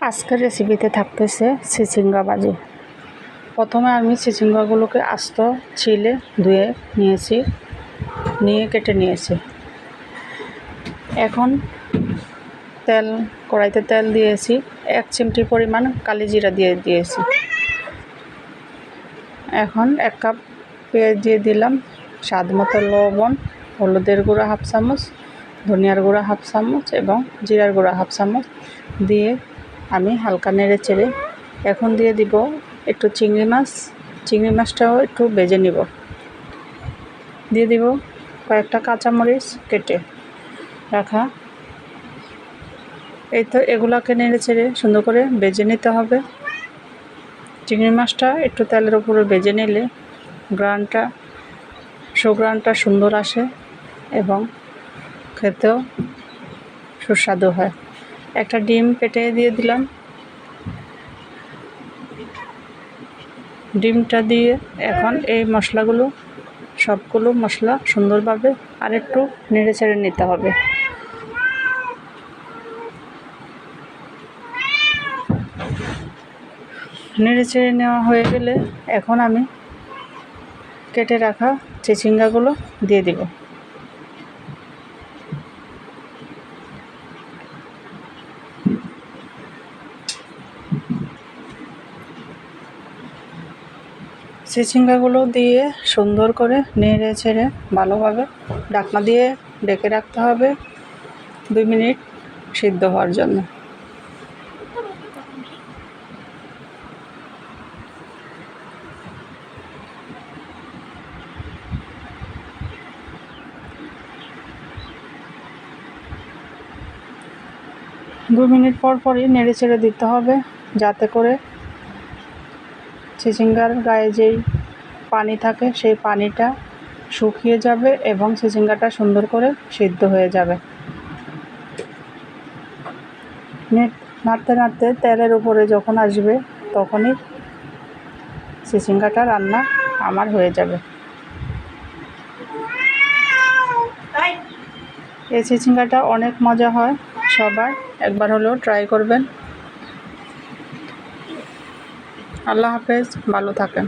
আজকের রেসিপিতে থাকতেছে চিচিঙ্গা ভাজি। প্রথমে আমি চিচিঙ্গাগুলোকে আস্ত ছিলে ধুয়ে নিয়েছি, নিয়ে কেটে নিয়েছি। এখন কড়াইতে তেল দিয়েছি, 1 চিমটি পরিমাণ কালি জিরা দিয়েছি। এখন 1 কাপ পেঁয়াজ দিয়ে দিলাম, স্বাদ মতো লবণ, হলুদের গুঁড়া 1/2 চামচ, ধনিয়ার গুঁড়া 1/2 চামচ এবং জিরার গুঁড়া 1/2 চামচ দিয়ে আমি হালকা নেড়ে চেড়ে এখন দিয়ে দিব একটু চিংড়ি মাছটাও একটু ভেজে নিব। দিয়ে দিব কয়েকটা কাঁচামরিচ কেটে রাখা। এই তো এগুলাকে নেড়ে চেড়ে সুন্দর করে ভেজে নিতে হবে। চিংড়ি মাছটা একটু তেলের উপরে ভেজে নিলে সুঘ্রাণটা সুন্দর আসে এবং খেতেও সুস্বাদু হয়। একটা ডিম কেটে দিয়ে দিলাম। ডিমটা দিয়ে এখন এই সবগুলো মশলা সুন্দরভাবে আরেকটু নেড়ে চেড়ে নিতে হবে। নেড়ে চেড়ে নেওয়া হয়ে গেলে এখন আমি কেটে রাখা চিচিঙ্গাগুলো দিয়ে দিব। চিচিঙ্গাগুলো দিয়ে সুন্দর করে নেড়ে ছেড়ে ভালোভাবে ঢাকনা দিয়ে ঢেকে রাখতে হবে 2 মিনিট সিদ্ধ হওয়ার জন্য। দু মিনিট পরই নেড়ে ছেড়ে দিতে হবে, যাতে করে চিচিঙ্গার গায়ে যেই পানি থাকে সেই পানিটা শুকিয়ে যাবে এবং চিচিঙ্গাটা সুন্দর করে সিদ্ধ হয়ে যাবে। নাড়তে নাড়তে তেলের উপরে যখন আসবে তখনই চিচিঙ্গাটা রান্না আমার হয়ে যাবে। এই চিচিঙ্গাটা অনেক মজা হয়, সবাই একবার হলেও ট্রাই করবেন। আল্লাহ হাফেজ, ভালো থাকেন।